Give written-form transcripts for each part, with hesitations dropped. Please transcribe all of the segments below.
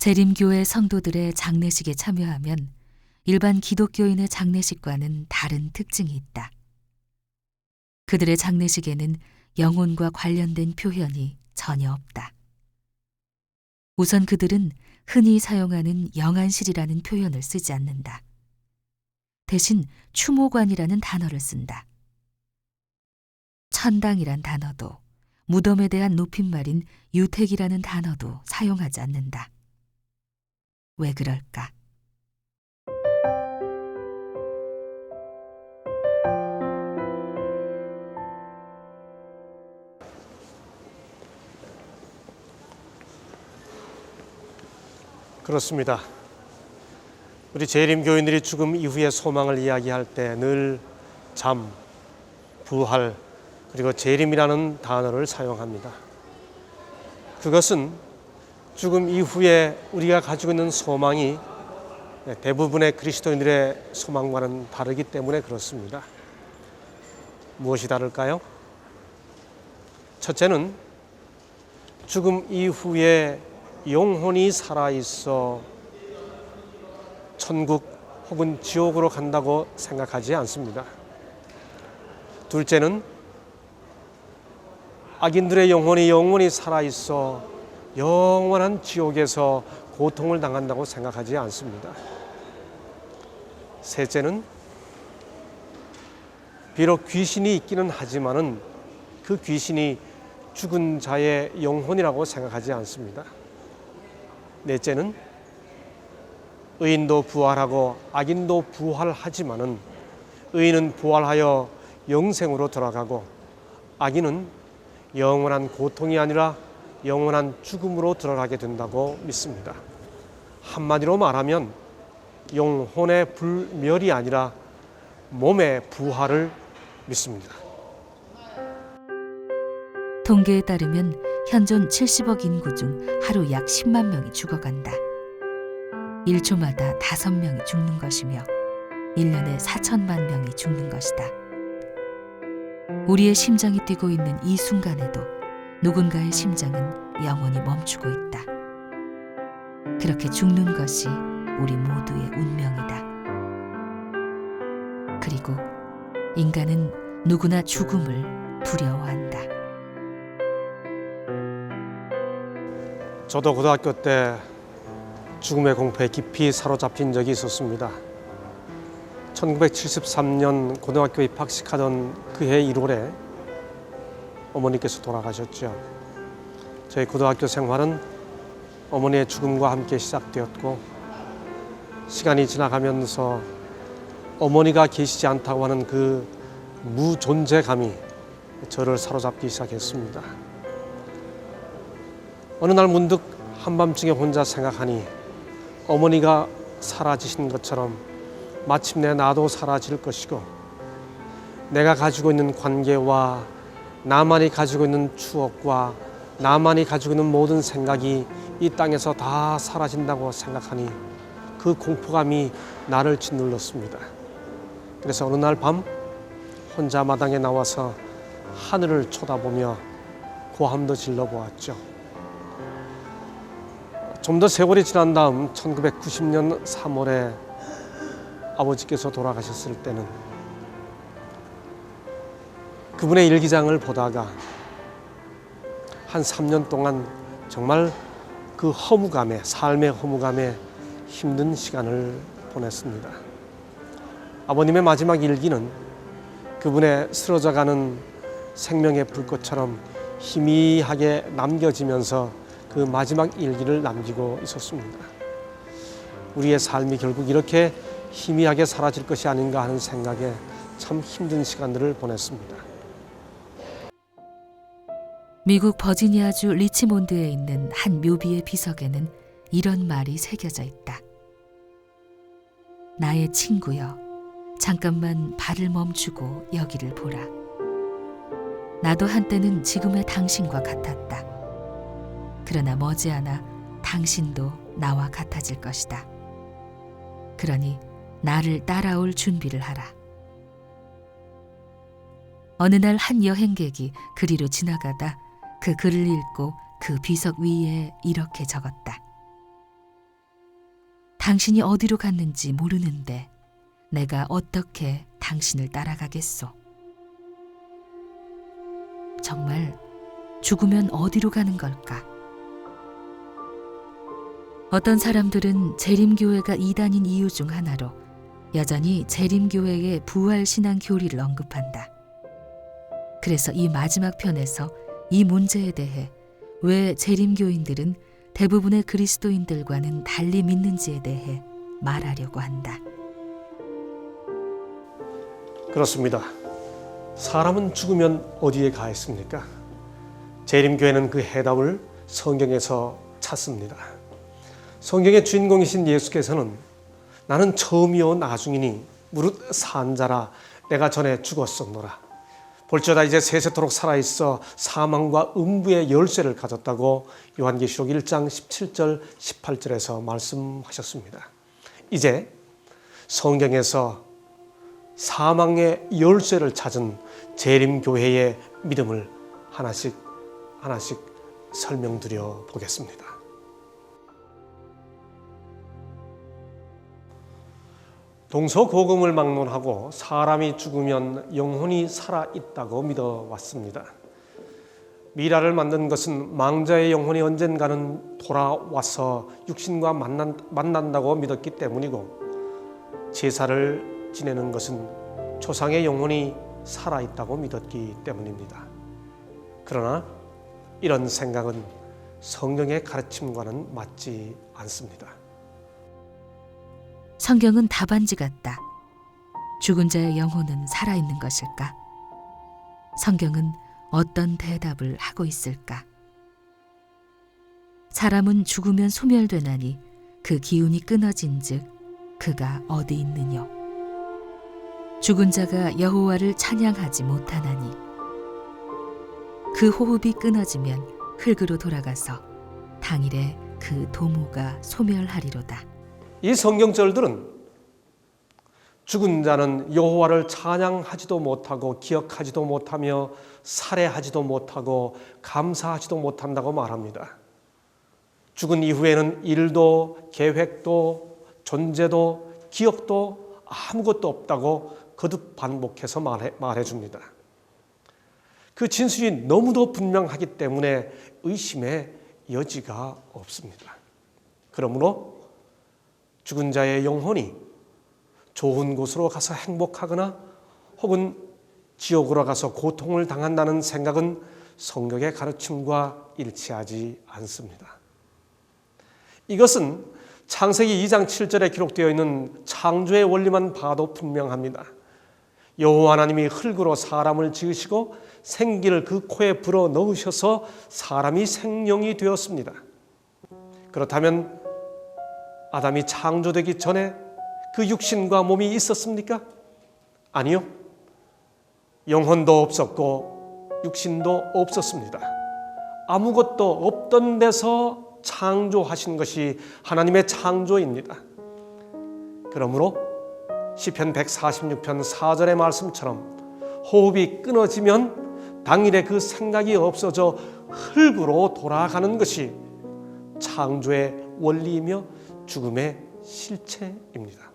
재림교회 성도들의 장례식에 참여하면 일반 기독교인의 장례식과는 다른 특징이 있다. 그들의 장례식에는 영혼과 관련된 표현이 전혀 없다. 우선 그들은 흔히 사용하는 영안실이라는 표현을 쓰지 않는다. 대신 추모관이라는 단어를 쓴다. 천당이란 단어도, 무덤에 대한 높임말인 유택이라는 단어도 사용하지 않는다. 왜 그럴까? 그렇습니다. 우리 재림교인들이 죽음 이후의 소망을 이야기할 때 늘 잠, 부활, 그리고 재림이라는 단어를 사용합니다. 그것은 죽음 이후에 우리가 가지고 있는 소망이 대부분의 그리스도인들의 소망과는 다르기 때문에 그렇습니다. 무엇이 다를까요? 첫째는 죽음 이후에 영혼이 살아있어 천국 혹은 지옥으로 간다고 생각하지 않습니다. 둘째는 악인들의 영혼이 영원히 살아있어 영원한 지옥에서 고통을 당한다고 생각하지 않습니다. 셋째는 비록 귀신이 있기는 하지만은 그 귀신이 죽은 자의 영혼이라고 생각하지 않습니다. 넷째는 의인도 부활하고 악인도 부활하지만은 의인은 부활하여 영생으로 돌아가고 악인은 영원한 고통이 아니라 영원한 죽음으로 들어가게 된다고 믿습니다. 한마디로 말하면 영혼의 불멸이 아니라 몸의 부활을 믿습니다. 통계에 따르면 현존 70억 인구 중 하루 약 10만 명이 죽어간다. 1초마다 5명이 죽는 것이며 1년에 4천만 명이 죽는 것이다. 우리의 심장이 뛰고 있는 이 순간에도 누군가의 심장은 영원히 멈추고 있다. 그렇게 죽는 것이 우리 모두의 운명이다. 그리고 인간은 누구나 죽음을 두려워한다. 저도 고등학교 때 죽음의 공포에 깊이 사로잡힌 적이 있었습니다. 1973년 고등학교 입학식하던 그해 1월에 어머니께서 돌아가셨죠. 저희 고등학교 생활은 어머니의 죽음과 함께 시작되었고, 시간이 지나가면서 어머니가 계시지 않다고 하는 그 무존재감이 저를 사로잡기 시작했습니다. 어느 날 문득 한밤중에 혼자 생각하니 어머니가 사라지신 것처럼 마침내 나도 사라질 것이고, 내가 가지고 있는 관계와 나만이 가지고 있는 추억과 나만이 가지고 있는 모든 생각이 이 땅에서 다 사라진다고 생각하니 그 공포감이 나를 짓눌렀습니다. 그래서 어느 날 밤 혼자 마당에 나와서 하늘을 쳐다보며 고함도 질러보았죠. 좀 더 세월이 지난 다음 1990년 3월에 아버지께서 돌아가셨을 때는 그분의 일기장을 보다가 한 3년 동안 정말 그 허무감에, 삶의 허무감에 힘든 시간을 보냈습니다. 아버님의 마지막 일기는 그분의 쓰러져가는 생명의 불꽃처럼 희미하게 남겨지면서 그 마지막 일기를 남기고 있었습니다. 우리의 삶이 결국 이렇게 희미하게 사라질 것이 아닌가 하는 생각에 참 힘든 시간들을 보냈습니다. 미국 버지니아주 리치몬드에 있는 한 묘비의 비석에는 이런 말이 새겨져 있다. 나의 친구여, 잠깐만 발을 멈추고 여기를 보라. 나도 한때는 지금의 당신과 같았다. 그러나 머지않아 당신도 나와 같아질 것이다. 그러니 나를 따라올 준비를 하라. 어느 날 한 여행객이 그리로 지나가다 그 글을 읽고 그 비석 위에 이렇게 적었다. 당신이 어디로 갔는지 모르는데 내가 어떻게 당신을 따라가겠소? 정말 죽으면 어디로 가는 걸까? 어떤 사람들은 재림교회가 이단인 이유 중 하나로 여전히 재림교회의 부활신앙 교리를 언급한다. 그래서 이 마지막 편에서 이 문제에 대해 왜 재림교인들은 대부분의 그리스도인들과는 달리 믿는지에 대해 말하려고 한다. 그렇습니다. 사람은 죽으면 어디에 가 있습니까? 재림교회는 그 해답을 성경에서 찾습니다. 성경의 주인공이신 예수께서는 나는 처음이요 나중이니 무릇 산 자라 내가 전에 죽었었노라. 볼지어다 이제 세세토록 살아있어 사망과 음부의 열쇠를 가졌다고 요한계시록 1장 17절 18절에서 말씀하셨습니다. 이제 성경에서 사망의 열쇠를 찾은 재림교회의 믿음을 하나씩 설명드려 보겠습니다. 동서고금을 막론하고 사람이 죽으면 영혼이 살아있다고 믿어왔습니다. 미라를 만든 것은 망자의 영혼이 언젠가는 돌아와서 육신과 만난다고 믿었기 때문이고, 제사를 지내는 것은 조상의 영혼이 살아있다고 믿었기 때문입니다. 그러나 이런 생각은 성경의 가르침과는 맞지 않습니다. 성경은 답안지 같다. 죽은 자의 영혼은 살아있는 것일까? 성경은 어떤 대답을 하고 있을까? 사람은 죽으면 소멸되나니 그 기운이 끊어진즉 그가 어디 있느뇨? 죽은 자가 여호와를 찬양하지 못하나니 그 호흡이 끊어지면 흙으로 돌아가서 당일에 그 도무가 소멸하리로다. 이 성경절들은 죽은 자는 여호와를 찬양하지도 못하고 기억하지도 못하며 살해하지도 못하고 감사하지도 못한다고 말합니다. 죽은 이후에는 일도 계획도 존재도 기억도 아무것도 없다고 거듭 반복해서 말해줍니다. 그 진술이 너무도 분명하기 때문에 의심의 여지가 없습니다. 그러므로 죽은 자의 영혼이 좋은 곳으로 가서 행복하거나 혹은 지옥으로 가서 고통을 당한다는 생각은 성경의 가르침과 일치하지 않습니다. 이것은 창세기 2장 7절에 기록되어 있는 창조의 원리만 봐도 분명합니다. 여호와 하나님이 흙으로 사람을 지으시고 생기를 그 코에 불어 넣으셔서 사람이 생명이 되었습니다. 그렇다면 아담이 창조되기 전에 그 육신과 몸이 있었습니까? 아니요. 영혼도 없었고 육신도 없었습니다. 아무것도 없던 데서 창조하신 것이 하나님의 창조입니다. 그러므로 시편 146편 4절의 말씀처럼 호흡이 끊어지면 당일에 그 생각이 없어져 흙으로 돌아가는 것이 창조의 원리이며 죽음의 실체입니다.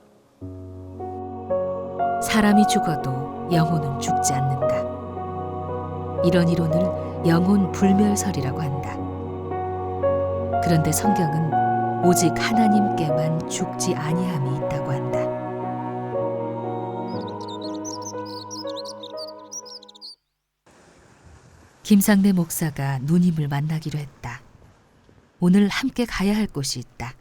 사람이 죽어도 영혼은 죽지 않는다. 이런 이론을 영혼 불멸설이라고 한다. 그런데 성경은 오직 하나님께만 죽지 아니함이 있다고 한다. 김상래 목사가 누님을 만나기로 했다. 오늘 함께 가야 할 곳이 있다.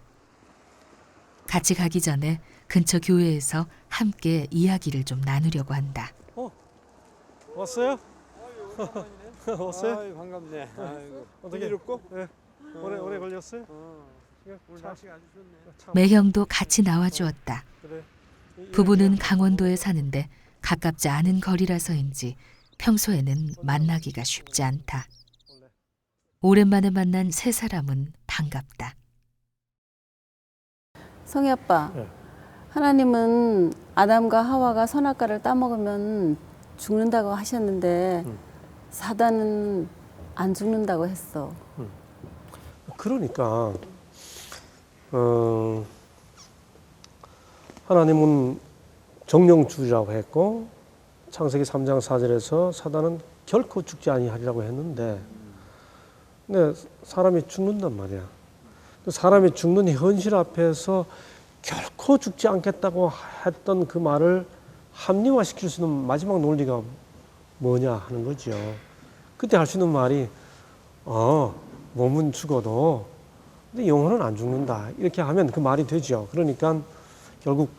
같이 가기 전에 근처 교회에서 함께 이야기를 좀 나누려고 한다. 왔어요? 왔어요? 아유, 반갑네. 아이고. 어떻게 이롭고? 네. 오래 걸렸어요? 오늘 날씨가 아주 좋네. 매형도 같이 나와주었다. 그래. 부부는 강원도에 사는데 가깝지 않은 거리라서인지 평소에는 만나기가 쉽지 않다. 오랜만에 만난 세 사람은 반갑다. 성희 아빠, 네. 하나님은 아담과 하와가 선악과를 따먹으면 죽는다고 하셨는데 사단은 안 죽는다고 했어. 그러니까 하나님은 정령주의라고 했고 창세기 3장 4절에서 사단은 결코 죽지 아니하리라고 했는데 근데 사람이 죽는단 말이야. 사람이 죽는 현실 앞에서 결코 죽지 않겠다고 했던 그 말을 합리화시킬 수 있는 마지막 논리가 뭐냐 하는 거죠. 그때 할 수 있는 말이 몸은 죽어도 근데 영혼은 안 죽는다. 이렇게 하면 그 말이 되죠. 그러니까 결국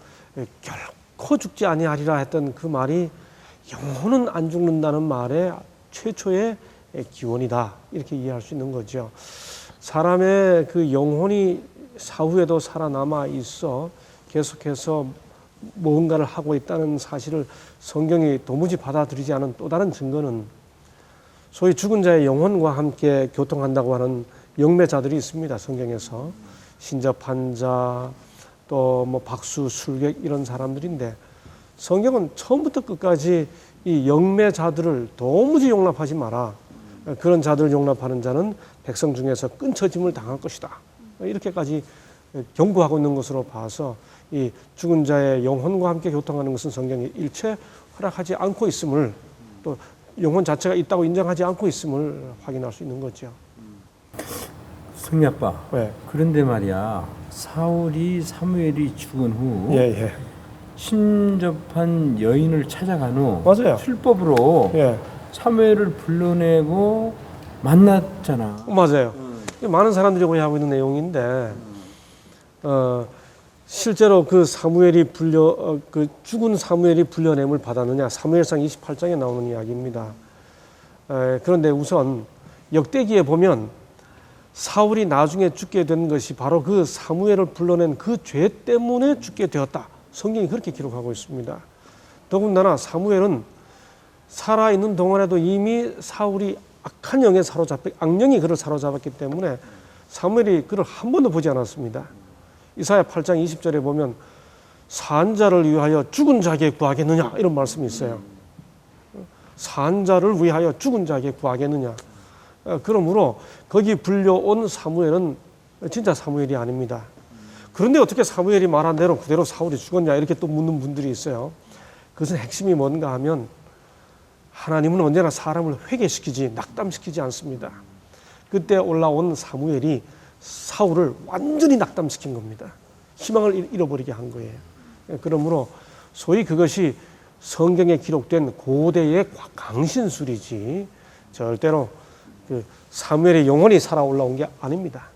결코 죽지 아니하리라 했던 그 말이 영혼은 안 죽는다는 말의 최초의 기원이다. 이렇게 이해할 수 있는 거죠. 사람의 그 영혼이 사후에도 살아남아 있어 계속해서 뭔가를 하고 있다는 사실을 성경이 도무지 받아들이지 않은 또 다른 증거는 소위 죽은 자의 영혼과 함께 교통한다고 하는 영매자들이 있습니다. 성경에서 신접한 자, 또 뭐 박수, 술객 이런 사람들인데 성경은 처음부터 끝까지 이 영매자들을 도무지 용납하지 마라. 그런 자들을 용납하는 자는 백성 중에서 끊쳐짐을 당할 것이다. 이렇게까지 경고하고 있는 것으로 봐서 이 죽은 자의 영혼과 함께 교통하는 것은 성경이 일체 허락하지 않고 있음을 또 영혼 자체가 있다고 인정하지 않고 있음을 확인할 수 있는 거죠. 성리 아빠. 네. 그런데 말이야 사울이 사무엘이 죽은 후 예. 신접한 여인을 찾아간 후 맞아요. 술법으로 예. 사무엘을 불러내고 만났잖아. 맞아요. 많은 사람들이 오해하고 있는 내용인데 실제로 그 사무엘이 그 죽은 사무엘이 불려냄을 받았느냐 사무엘상 28장에 나오는 이야기입니다. 그런데 우선 역대기에 보면 사울이 나중에 죽게 된 것이 바로 그 사무엘을 불러낸 그 죄 때문에 죽게 되었다. 성경이 그렇게 기록하고 있습니다. 더군다나 사무엘은 살아있는 동안에도 이미 사울이 악한 영에 악령이 그를 사로잡았기 때문에 사무엘이 그를 한 번도 보지 않았습니다. 이사야 8장 20절에 보면 산 자를 위하여 죽은 자에게 구하겠느냐 이런 말씀이 있어요. 산 자를 위하여 죽은 자에게 구하겠느냐. 그러므로 거기 불려온 사무엘은 진짜 사무엘이 아닙니다. 그런데 어떻게 사무엘이 말한 대로 그대로 사울이 죽었냐 이렇게 또 묻는 분들이 있어요. 그것은 핵심이 뭔가 하면 하나님은 언제나 사람을 회개시키지 낙담시키지 않습니다. 그때 올라온 사무엘이 사울을 완전히 낙담시킨 겁니다. 희망을 잃어버리게 한 거예요. 그러므로 소위 그것이 성경에 기록된 고대의 강신술이지 절대로 그 사무엘의 영혼이 살아 올라온 게 아닙니다.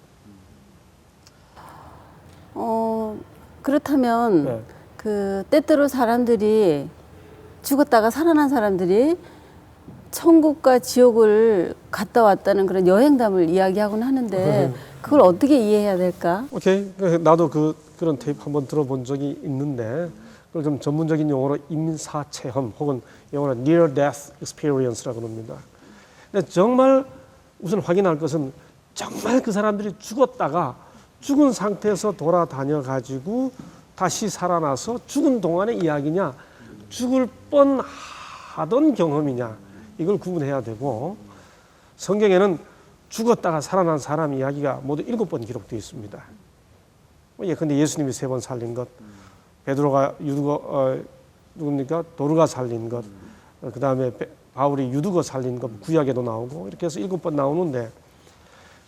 그렇다면 네. 그 때때로 사람들이 죽었다가 살아난 사람들이 천국과 지옥을 갔다 왔다는 그런 여행담을 이야기하곤 하는데 그걸 어떻게 이해해야 될까? 오케이. 나도 그런 테이프 한번 들어본 적이 있는데 그걸 좀 전문적인 용어로 임사체험 혹은 영어로 near death experience라고 합니다. 근데 정말 우선 확인할 것은 정말 그 사람들이 죽었다가 죽은 상태에서 돌아다녀 가지고 다시 살아나서 죽은 동안의 이야기냐 죽을 뻔하던 경험이냐 이걸 구분해야 되고 성경에는 죽었다가 살아난 사람 이야기가 모두 7번 기록되어 있습니다. 근데 예수님이 3번 살린 것, 베드로가 누굽니까? 도르가 살린 것, 그 다음에 바울이 유두거 살린 것, 구약에도 나오고 이렇게 해서 7번 나오는데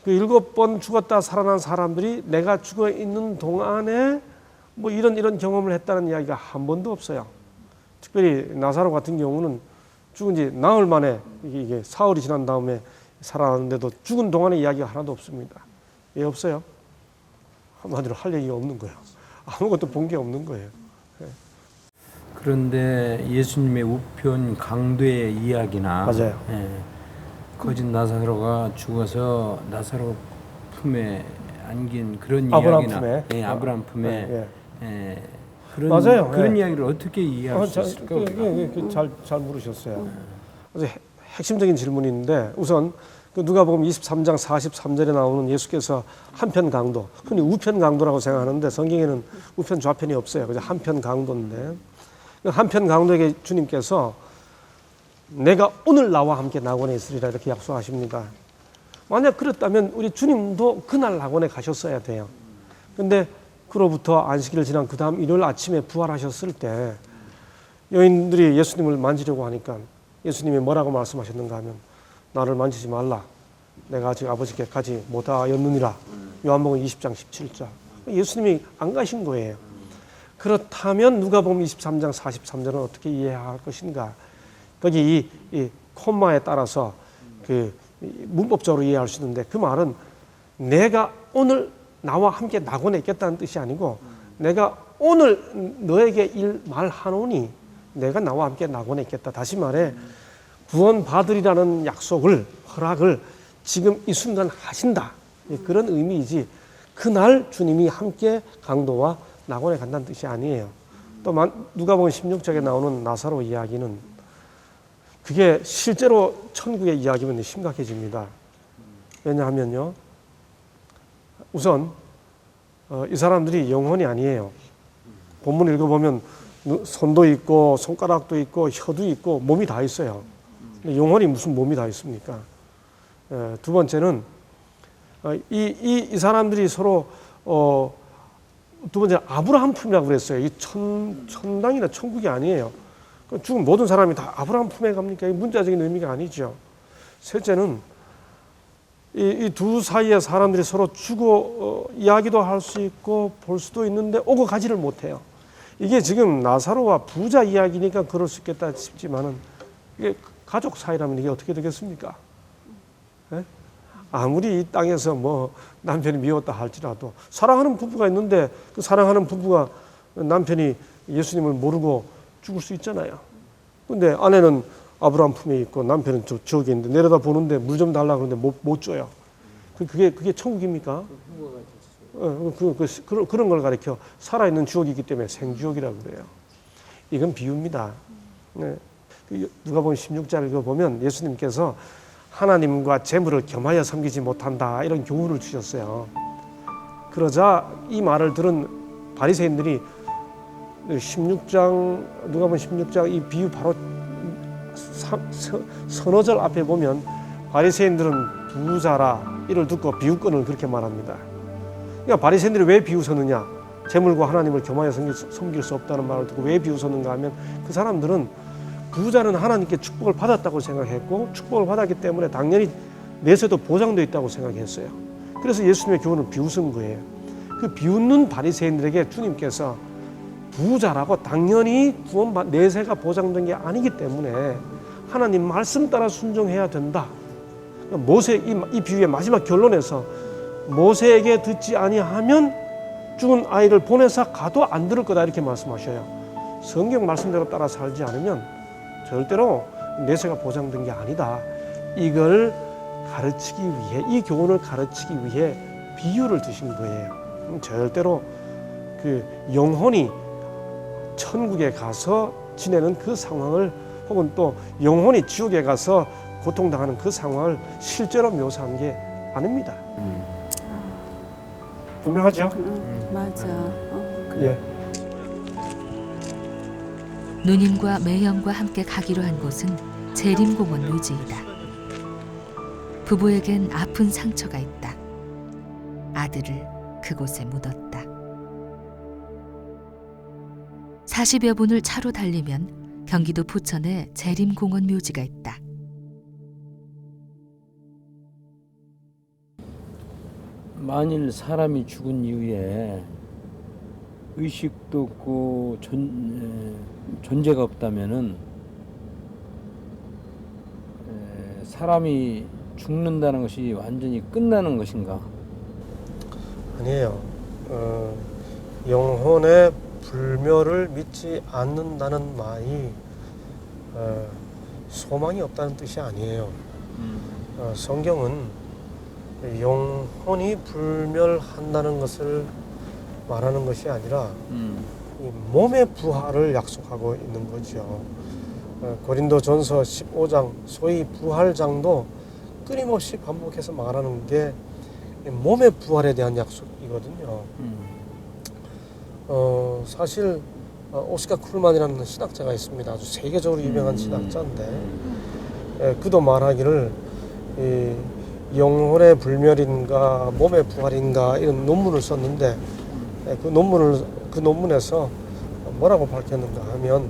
그 7번 죽었다 살아난 사람들이 내가 죽어 있는 동안에 뭐 이런 경험을 했다는 이야기가 한 번도 없어요. 특별히 나사로 같은 경우는 죽은 지 나흘 만에 이게 사흘이 지난 다음에 살아났는데도 죽은 동안의 이야기가 하나도 없습니다. 왜 없어요? 한마디로 할 얘기가 없는 거예요. 아무것도 본 게 없는 거예요. 그런데 예수님의 우편 강도의 이야기나 맞아요. 거짓 나사로가 죽어서 나사로 품에 안긴 그런 아브라함 이야기나 품에. 아브라함 품에 그런 맞아요. 그런 이야기를 어떻게 이해할 수 있을까? 잘 물으셨어요. 그래서 핵심적인 질문인데 우선 그 누가복음 23장 43절에 나오는 예수께서 한편 강도, 흔히 우편 강도라고 생각하는데 성경에는 우편 좌편이 없어요. 그래서 한편 강도인데 한편 강도에게 주님께서 내가 오늘 나와 함께 낙원에 있으리라 이렇게 약속하십니다. 만약 그렇다면 우리 주님도 그날 낙원에 가셨어야 돼요. 근데 그로부터 안식일을 지난 그 다음 일요일 아침에 부활하셨을 때 여인들이 예수님을 만지려고 하니까 예수님이 뭐라고 말씀하셨는가 하면 나를 만지지 말라. 내가 아직 아버지께 가지 못하였느니라. 요한복음 20장 17절. 예수님이 안 가신 거예요. 그렇다면 누가복음 23장 43절은 어떻게 이해해야 할 것인가? 거기 이 콤마에 따라서 그 문법적으로 이해할 수 있는데 그 말은 내가 오늘 나와 함께 낙원에 있겠다는 뜻이 아니고 내가 오늘 너에게 일 말하노니 내가 나와 함께 낙원에 있겠다. 다시 말해 구원받으리라는 약속을 허락을 지금 이 순간 하신다. 그런 의미이지 그날 주님이 함께 강도와 낙원에 간다는 뜻이 아니에요. 또 누가복음 16장에 나오는 나사로 이야기는 그게 실제로 천국의 이야기면 심각해집니다. 왜냐하면요. 우선 이 사람들이 영혼이 아니에요. 본문 읽어보면 손도 있고 손가락도 있고 혀도 있고 몸이 다 있어요. 근데 영혼이 무슨 몸이 다 있습니까? 두 번째는 이 사람들이 서로 두 번째 아브라함 품이라고 그랬어요. 이 천당이나 천국이 아니에요. 죽은 모든 사람이 다 아브라함 품에 갑니까? 이 문자적인 의미가 아니죠. 셋째는 이 두 사이의 사람들이 서로 주고 이야기도 할 수 있고 볼 수도 있는데 오고 가지를 못해요. 이게 지금 나사로와 부자 이야기니까 그럴 수 있겠다 싶지만은 이게 가족 사이라면 이게 어떻게 되겠습니까? 네? 아무리 이 땅에서 뭐 남편이 미웠다 할지라도 사랑하는 부부가 있는데 그 사랑하는 부부가 남편이 예수님을 모르고 죽을 수 있잖아요. 근데 아내는 아브라함 품에 있고 남편은 저기 있는데 내려다 보는데 물 좀 달라 그러는데 못 줘요. 그게 천국입니까? 그런 걸 가리켜 살아있는 주옥이기 때문에 생주옥이라고 그래요. 이건 비유입니다. 네. 누가복음 16장 읽어보면 예수님께서 하나님과 재물을 겸하여 섬기지 못한다 이런 교훈을 주셨어요. 그러자 이 말을 들은 바리새인들이 16장 누가복음 16장 이 비유 바로 서너 절 앞에 보면 바리새인들은 부자라 이를 듣고 비유권을 그렇게 말합니다. 그러니까 바리새인들이 왜 비웃었느냐? 재물과 하나님을 겸하여 섬길 수 없다는 말을 듣고 왜 비웃었는가 하면 그 사람들은 부자는 하나님께 축복을 받았다고 생각했고 축복을 받았기 때문에 당연히 내세도 보장되어 있다고 생각했어요. 그래서 예수님의 교훈을 비웃은 거예요. 그 비웃는 바리새인들에게 주님께서 부자라고 당연히 내세가 보장된 게 아니기 때문에 하나님 말씀 따라 순종해야 된다. 모세 이 비유의 마지막 결론에서 모세에게 듣지 아니하면 죽은 아이를 보내서 가도 안 들을 거다 이렇게 말씀하셔요. 성경 말씀대로 따라 살지 않으면 절대로 내세가 보장된 게 아니다. 이걸 가르치기 위해 이 교훈을 가르치기 위해 비유를 드신 거예요. 절대로 그 영혼이 천국에 가서 지내는 그 상황을 혹은 또 영혼이 지옥에 가서 고통당하는 그 상황을 실제로 묘사한 게 아닙니다. 분명하죠? 맞아. 예. 누님과 매형과 함께 가기로 한 곳은 재림공원 묘지이다. 부부에겐 아픈 상처가 있다. 아들을 그곳에 묻었다. 40여 분을 차로 달리면 경기도 부천에 재림공원 묘지가 있다. 만일 사람이 죽은 이후에 의식도 없고 존재가 없다면은 사람이 죽는다는 것이 완전히 끝나는 것인가? 아니에요. 영혼의 불멸을 믿지 않는다는 말이 소망이 없다는 뜻이 아니에요. 성경은 영혼이 불멸한다는 것을 말하는 것이 아니라 이 몸의 부활을 약속하고 있는 거죠. 고린도전서 15장 소위 부활장도 끊임없이 반복해서 말하는 게 몸의 부활에 대한 약속이거든요. 사실 오스카 쿨만이라는 신학자가 있습니다. 아주 세계적으로 유명한 신학자인데 그도 말하기를 영혼의 불멸인가 몸의 부활인가 이런 논문을 썼는데 그 논문에서 뭐라고 밝혔는가 하면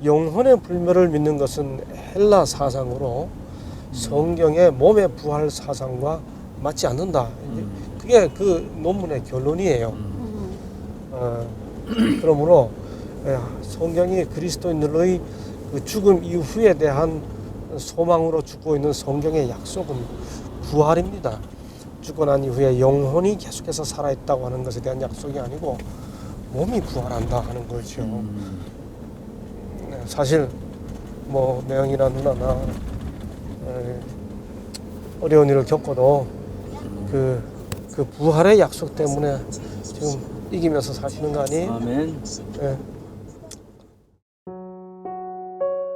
영혼의 불멸을 믿는 것은 헬라 사상으로 성경의 몸의 부활 사상과 맞지 않는다. 그게 그 논문의 결론이에요. 그러므로 성경이 그리스도인들의 그 죽음 이후에 대한 소망으로 주고 있는 성경의 약속은 부활입니다. 죽고 난 이후에 영혼이 계속해서 살아있다고 하는 것에 대한 약속이 아니고 몸이 부활한다 하는 거죠. 사실 뭐 매형이나 누나나 어려운 일을 겪어도 그 부활의 약속 때문에 지금 이기면서 사시는 거 아니에요? 아멘. 예.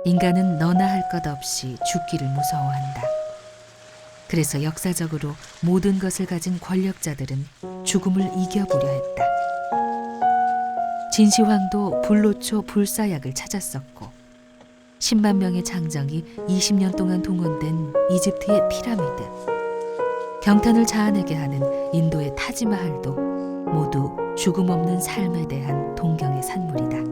인간은 너나 할 것 없이 죽기를 무서워한다. 그래서 역사적으로 모든 것을 가진 권력자들은 죽음을 이겨보려 했다. 진시황도 불로초 불사약을 찾았었고 10만 명의 장정이 20년 동안 동원된 이집트의 피라미드, 경탄을 자아내게 하는 인도의 타지마할도 모두 죽음 없는 삶에 대한 동경의 산물이다.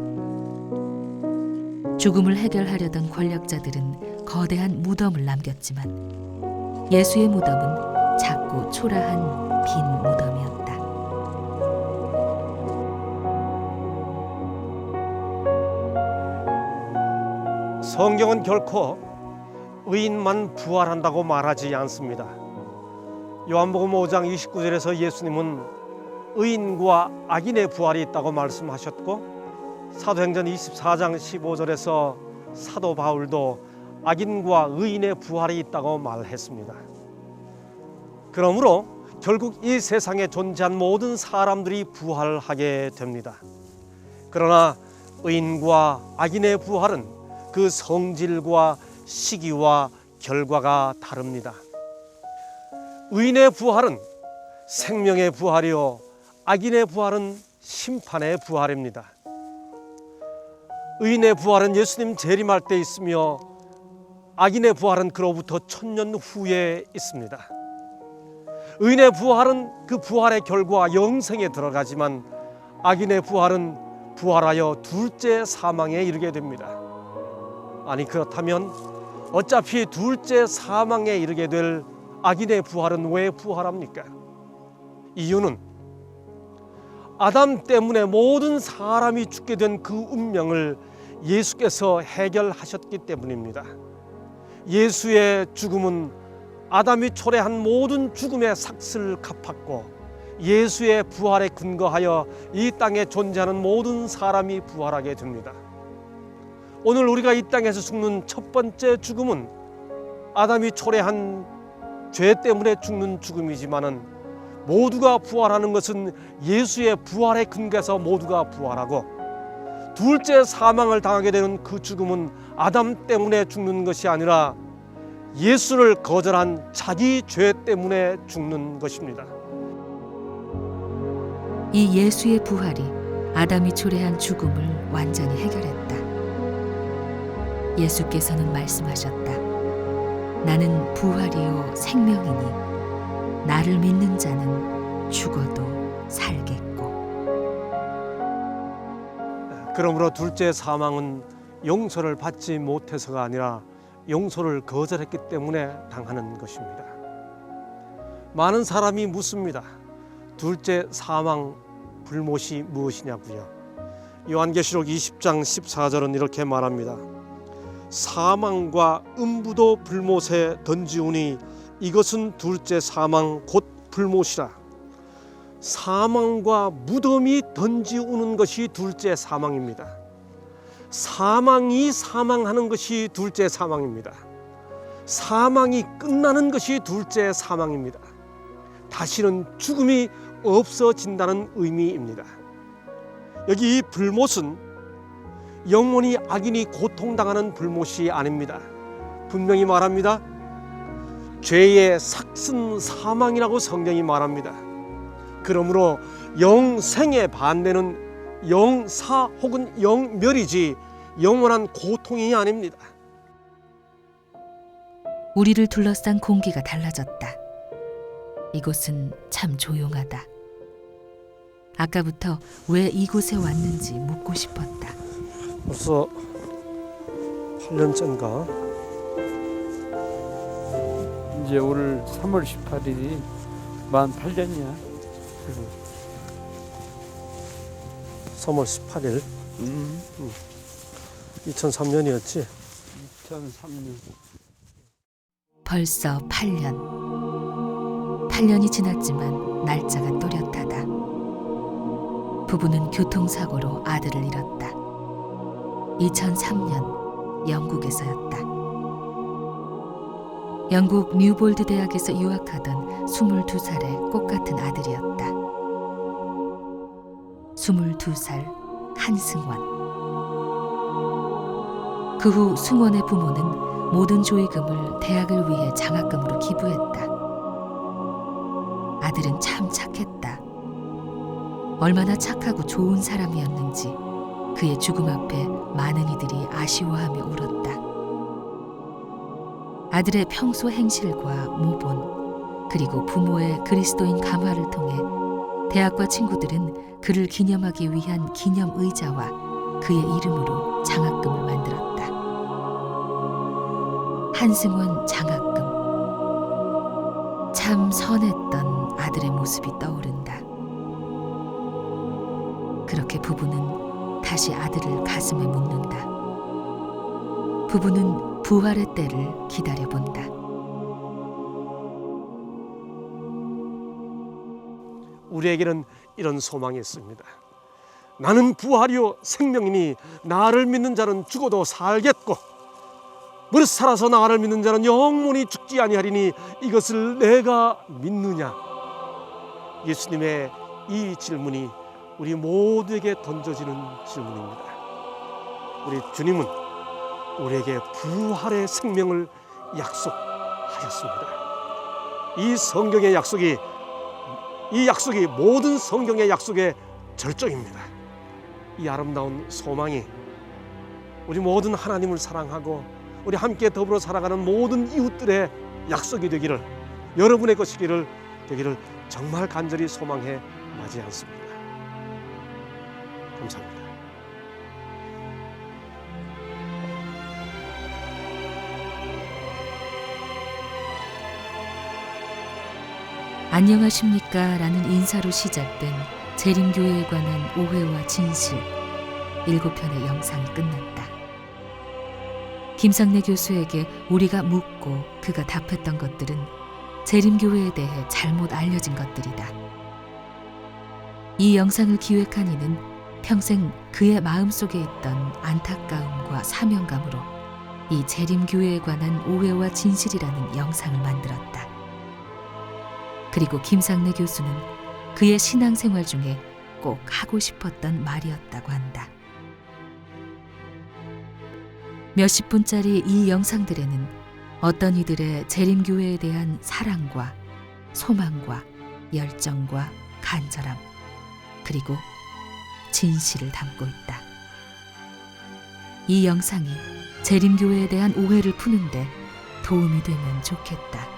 죽음을 해결하려던 권력자들은 거대한 무덤을 남겼지만 예수의 무덤은 작고 초라한 빈 무덤이었다. 성경은 결코 의인만 부활한다고 말하지 않습니다. 요한복음 5장 29절에서 예수님은 의인과 악인의 부활이 있다고 말씀하셨고 사도행전 24장 15절에서 사도 바울도 악인과 의인의 부활이 있다고 말했습니다. 그러므로 결국 이 세상에 존재한 모든 사람들이 부활하게 됩니다. 그러나 의인과 악인의 부활은 그 성질과 시기와 결과가 다릅니다. 의인의 부활은 생명의 부활이요 악인의 부활은 심판의 부활입니다. 의인의 부활은 예수님 재림할 때 있으며 악인의 부활은 그로부터 1000년 후에 있습니다. 의인의 부활은 그 부활의 결과 영생에 들어가지만 악인의 부활은 부활하여 둘째 사망에 이르게 됩니다. 아니 그렇다면 어차피 둘째 사망에 이르게 될 악인의 부활은 왜 부활합니까? 이유는 아담 때문에 모든 사람이 죽게 된 그 운명을 예수께서 해결하셨기 때문입니다. 예수의 죽음은 아담이 초래한 모든 죽음의 삭슬을 갚았고 예수의 부활에 근거하여 이 땅에 존재하는 모든 사람이 부활하게 됩니다. 오늘 우리가 이 땅에서 죽는 첫 번째 죽음은 아담이 초래한 죄 때문에 죽는 죽음이지만은 모두가 부활하는 것은 예수의 부활에 근거해서 모두가 부활하고 둘째 사망을 당하게 되는 그 죽음은 아담 때문에 죽는 것이 아니라 예수를 거절한 자기 죄 때문에 죽는 것입니다. 이 예수의 부활이 아담이 초래한 죽음을 완전히 해결했다. 예수께서는 말씀하셨다. 나는 부활이요 생명이니 나를 믿는 자는 죽어도 살겠고. 그러므로 둘째 사망은 용서를 받지 못해서가 아니라 용서를 거절했기 때문에 당하는 것입니다. 많은 사람이 묻습니다. 둘째 사망 불못이 무엇이냐고요. 요한계시록 20장 14절은 이렇게 말합니다. 사망과 음부도 불못에 던지우니 이것은 둘째 사망 곧 불못이라. 사망과 무덤이 던지우는 것이 둘째 사망입니다. 사망이 사망하는 것이 둘째 사망입니다. 사망이 끝나는 것이 둘째 사망입니다. 다시는 죽음이 없어진다는 의미입니다. 여기 이 불못은 영원히 악인이 고통당하는 불못이 아닙니다. 분명히 말합니다. 죄의 삭슨 사망이라고 성경이 말합니다. 그러므로 영생의 반대는 영사 혹은 영멸이지 영원한 고통이 아닙니다. 우리를 둘러싼 공기가 달라졌다. 이곳은 참 조용하다. 아까부터 왜 이곳에 왔는지 묻고 싶었다. 벌써 8년째인가? 이제 오늘 3월 18일이 만 8년이야. 3월 18일 2003년이었지. 2003년. 벌써 8년. 8년이 지났지만 날짜가 또렷하다. 부부는 교통사고로 아들을 잃었다. 2003년 영국에서였다. 영국 뉴볼드 대학에서 유학하던 22살의 꽃같은 아들이었다. 22살 한승원. 그 후 승원의 부모는 모든 조의금을 대학을 위해 장학금으로 기부했다. 아들은 참 착했다. 얼마나 착하고 좋은 사람이었는지 그의 죽음 앞에 많은 이들이 아쉬워하며 울었다. 아들의 평소 행실과 모본 그리고 부모의 그리스도인 감화를 통해 대학과 친구들은 그를 기념하기 위한 기념의자와 그의 이름으로 장학금을 만들었다. 한승원 장학금. 참 선했던 아들의 모습이 떠오른다. 그렇게 부부는 다시 아들을 가슴에 묻는다. 부부는 부활의 때를 기다려본다. 우리에게는 이런 소망이 있습니다. 나는 부활이요 생명이니 나를 믿는 자는 죽어도 살겠고 무릇 살아서 나를 믿는 자는 영원히 죽지 아니하리니 이것을 내가 믿느냐. 예수님의 이 질문이 우리 모두에게 던져지는 질문입니다. 우리 주님은 우리에게 부활의 생명을 약속하셨습니다. 이 성경의 약속이 모든 성경의 약속의 절정입니다. 이 아름다운 소망이 우리 모든 하나님을 사랑하고 우리 함께 더불어 살아가는 모든 이웃들의 약속이 되기를, 여러분의 것이기를 되기를 정말 간절히 소망해 마지 않습니다. 감사합니다. 안녕하십니까 라는 인사로 시작된 재림교회에 관한 오해와 진실 7편의 영상이 끝났다. 김상래 교수에게 우리가 묻고 그가 답했던 것들은 재림교회에 대해 잘못 알려진 것들이다. 이 영상을 기획한 이는 평생 그의 마음속에 있던 안타까움과 사명감으로 이 재림교회에 관한 오해와 진실이라는 영상을 만들었다. 그리고 김상래 교수는 그의 신앙생활 중에 꼭 하고 싶었던 말이었다고 한다. 몇십 분짜리 이 영상들에는 어떤 이들의 재림교회에 대한 사랑과 소망과 열정과 간절함 그리고 진실을 담고 있다. 이 영상이 재림교회에 대한 오해를 푸는데 도움이 되면 좋겠다.